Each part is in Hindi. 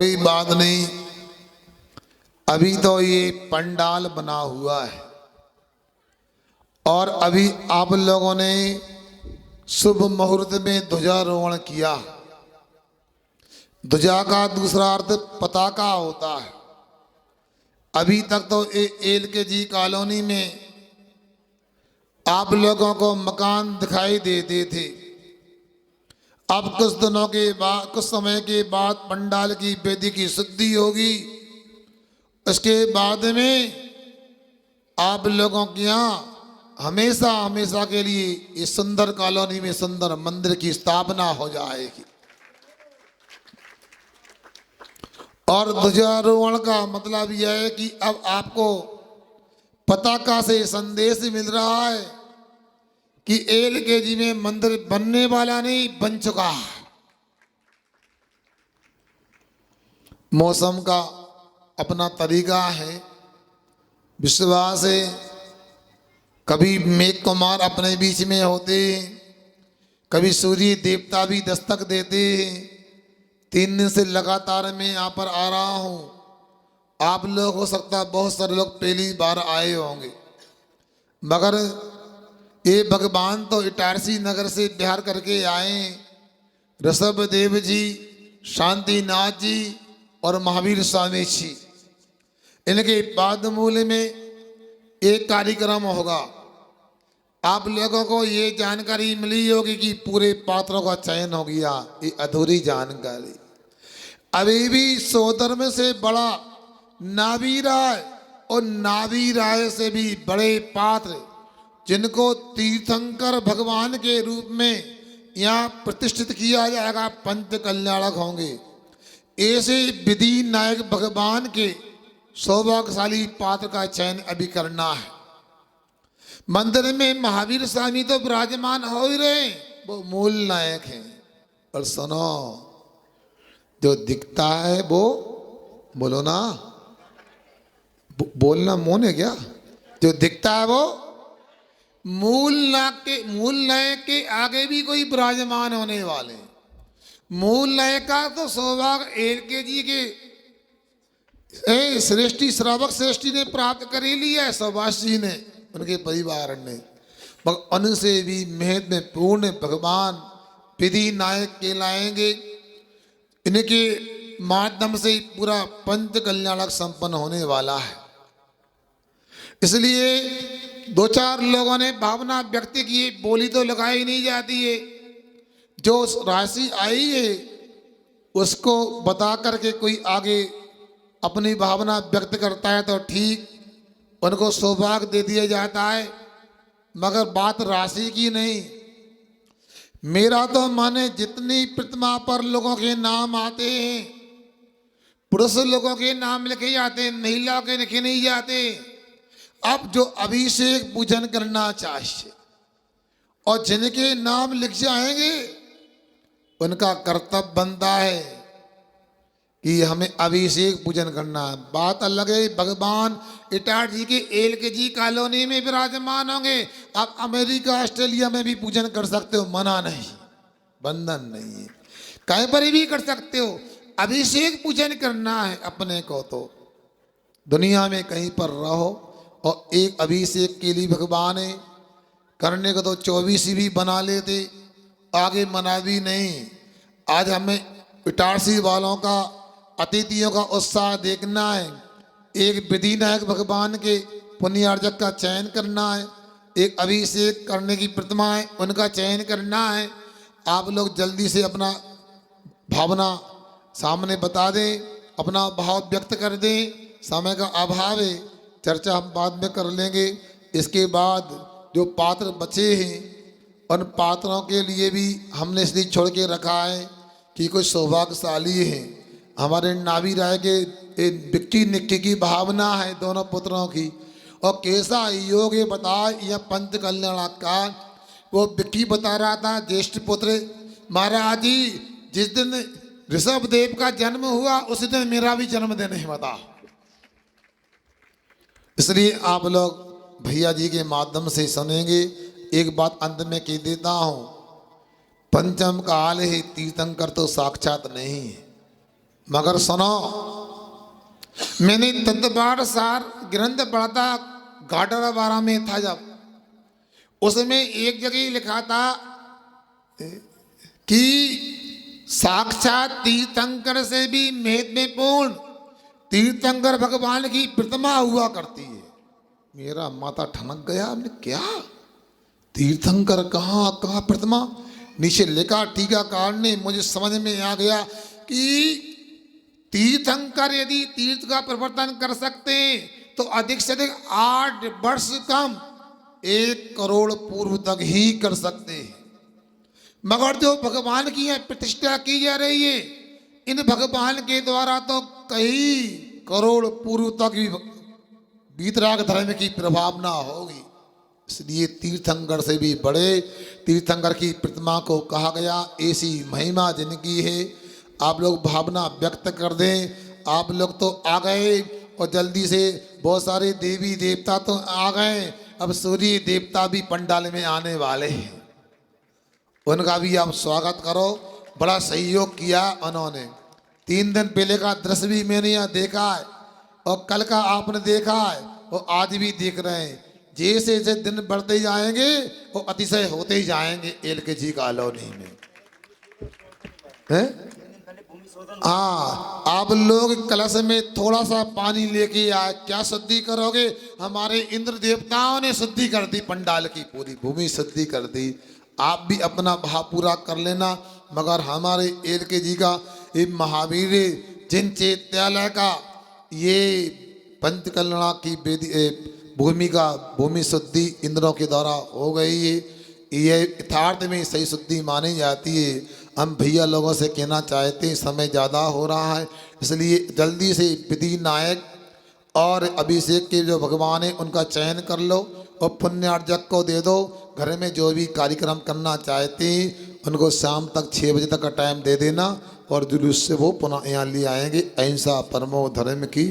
कोई बात नहीं। अभी तो ये पंडाल बना हुआ है और अभी आप लोगों ने शुभ मुहूर्त में ध्वजारोहण किया। ध्वजा का दूसरा अर्थ पताका होता है। अभी तक तो एल के जी कॉलोनी में आप लोगों को मकान दिखाई देते थे। अब कुछ दिनों के बाद, कुछ समय के बाद पंडाल की वेदी की शुद्धि होगी। उसके बाद में आप लोगों के यहाँ हमेशा हमेशा के लिए इस सुंदर कॉलोनी में सुंदर मंदिर की स्थापना हो जाएगी। और ध्वजारोहण का मतलब यह है कि अब आपको पताका से संदेश मिल रहा है कि एल के जी में मंदिर बनने वाला नहीं, बन चुका है। मौसम का अपना तरीका है, विश्वास है। कभी मेघ कुमार अपने बीच में होते हैं, कभी सूर्य देवता भी दस्तक देते हैं। 3 दिन से लगातार मैं यहाँ पर आ रहा हूँ। आप लोग हो सकता है बहुत सारे लोग पहली बार आए होंगे, मगर ये भगवान तो इटारसी नगर से बिहार करके आए। ऋषभ देव जी, शांतिनाथ जी और महावीर स्वामी जी, इनके पादमूल में एक कार्यक्रम होगा। आप लोगों को ये जानकारी मिली होगी कि पूरे पात्रों का चयन हो गया। ये अधूरी जानकारी। अभी भी सोधर्म से बड़ा नाभि राय और नाभि राय से भी बड़े पात्र, जिनको तीर्थंकर भगवान के रूप में यहाँ प्रतिष्ठित किया जाएगा, पंच कल्याणक होंगे। ऐसे विधि नायक भगवान के सौभाग्यशाली पात्र का चयन अभी करना है। मंदिर में महावीर स्वामी तो विराजमान हो ही रहे, वो मूल नायक हैं। और सुनो, जो दिखता है वो बोलो ना, बोलना मौन है क्या? जो दिखता है वो मूल नायक के आगे भी कोई विराजमान होने वाले। मूल नायक का तो सौभाग्य एल के जी के श्रेष्ठी श्रावक श्रेष्ठी ने प्राप्त कर ही लिया है, सौभाष जी ने, उनके परिवार ने। मगर उनसे भी महत्वपूर्ण भगवान विधि नायक कहलाएंगे। इनके माध्यम से पूरा पंच कल्याणक संपन्न होने वाला है। इसलिए 2-4 लोगों ने भावना व्यक्त की, बोली तो लगाई नहीं जाती है। जो राशि आई है उसको बता करके कोई आगे अपनी भावना व्यक्त करता है तो ठीक, उनको सौभाग्य दे दिया जाता है। मगर बात राशि की नहीं। मेरा तो माने जितनी प्रतिमा पर लोगों के नाम आते हैं, पुरुष लोगों के नाम लिखे जाते हैं, महिला के लिखे नहीं जाते। अब जो अभिषेक पूजन करना चाहिए और जिनके नाम लिख जाएंगे, उनका कर्तव्य बनता है कि हमें अभिषेक पूजन करना है। बात अलग है, भगवान इटार जी के एल के जी कॉलोनी में विराजमान होंगे। आप अमेरिका ऑस्ट्रेलिया में भी पूजन कर सकते हो, मना नहीं, बंधन नहीं है, कहीं पर भी कर सकते हो। अभिषेक पूजन करना है अपने को, तो दुनिया में कहीं पर रहो और एक अभिषेक के लिए भगवान है। करने को तो 24 भी बना लेते, आगे मना भी नहीं। आज हमें इटारसी वालों का, अतिथियों का उत्साह देखना है। एक विधि नायक भगवान के पुण्यार्जक का चयन करना है, एक अभिषेक करने की प्रतिमा है उनका चयन करना है। आप लोग जल्दी से अपना भावना सामने बता दें, अपना भाव व्यक्त कर दें। समय का अभाव है, चर्चा हम बाद में कर लेंगे। इसके बाद जो पात्र बचे हैं, उन पात्रों के लिए भी हमने इसलिए छोड़ के रखा है कि कोई सौभाग्यशाली हैं। हमारे नाभि राय के बिक्की निक्की की भावना है दोनों पुत्रों की। और कैसा योग है बता, यह पंच कल्याण का वो बिक्की बता रहा था, ज्येष्ठ पुत्र महाराज जी, जिस दिन ऋषभ देव का जन्म हुआ उसी दिन मेरा भी जन्मदिन है, बता। इसलिए आप लोग भैया जी के माध्यम से सुनेंगे। एक बात अंत में कह देता हूँ, पंचम काल है, तीर्थंकर तो साक्षात नहीं है। मगर सुनो, मैंने तदबार सार ग्रंथ पढ़ा था घाटरा 12 में था जब, उसमें एक जगह लिखा था कि साक्षात तीर्थंकर से भी महत्वपूर्ण तीर्थंकर भगवान की प्रतिमा हुआ करती है। मेरा माथा ठनक गया, हमने क्या तीर्थंकर कहाँ कहाँ प्रतिमा, नीचे लिखा टीकाकार ने, मुझे समझ में आ गया कि तीर्थंकर यदि तीर्थ का प्रवर्तन कर सकते हैं तो अधिक से अधिक 8 वर्ष कम 1 करोड़ पूर्व तक ही कर सकते हैं। मगर जो भगवान की है प्रतिष्ठा की जा रही है, इन भगवान के द्वारा तो कई करोड़ पूर्व तक भी वीतराग धर्म की प्रभावना होगी। इसलिए तीर्थंकर से भी बड़े तीर्थंकर की प्रतिमा को कहा गया। ऐसी महिमा जिनकी है, आप लोग भावना व्यक्त कर दें। आप लोग तो आ गए और जल्दी से बहुत सारे देवी देवता तो आ गए, अब सूर्य देवता भी पंडाल में आने वाले हैं, उनका भी आप स्वागत करो। बड़ा सहयोग किया उन्होंने। 3 दिन पहले का दृश्य भी मैंने यहाँ देखा है और कल का आपने देखा है और आज भी देख रहे हैं। जैसे जैसे दिन बढ़ते जाएंगे वो अतिशय होते ही जाएंगे LKG कॉलोनी में, हैं? हाँ, आप लोग कलश में थोड़ा सा पानी लेके आए, क्या शुद्धि करोगे? हमारे इंद्र देवताओं ने शुद्धि कर दी, पंडाल की पूरी भूमि शुद्धि कर दी। आप भी अपना भाव पूरा कर लेना। मगर हमारे LKG का ये महावीर जिन चैत्यालय का ये पंचकल्याणा की वेदी भूमि का भूमि शुद्धि इंद्रों के द्वारा हो गई है, ये यथार्थ में सही शुद्धि मानी जाती है। हम भैया लोगों से कहना चाहते हैं, समय ज़्यादा हो रहा है, इसलिए जल्दी से विधि नायक और अभिषेक के जो भगवान है उनका चयन कर लो और पुण्यार्जक को दे दो। घर में जो भी कार्यक्रम करना चाहते हैं उनको शाम तक 6 बजे तक का टाइम दे देना और जुलूस से वो पुनः यहाँ ले आएंगे। अहिंसा परमो धर्म की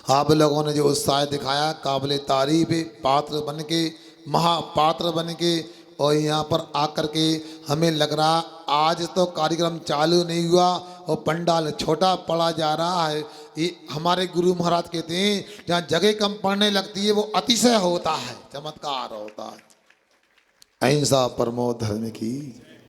आप लोगों ने जो उत्साह दिखाया काबिल तारीफ है। पात्र बन के, महापात्र बन के और यहाँ पर आकर के हमें लग रहा आज तो कार्यक्रम चालू नहीं हुआ और पंडाल छोटा पड़ा जा रहा है। ये हमारे गुरु महाराज कहते हैं जहाँ जगह कम पड़ने लगती है वो अतिशय होता है, चमत्कार होता है। अहिंसा परमो धर्म की।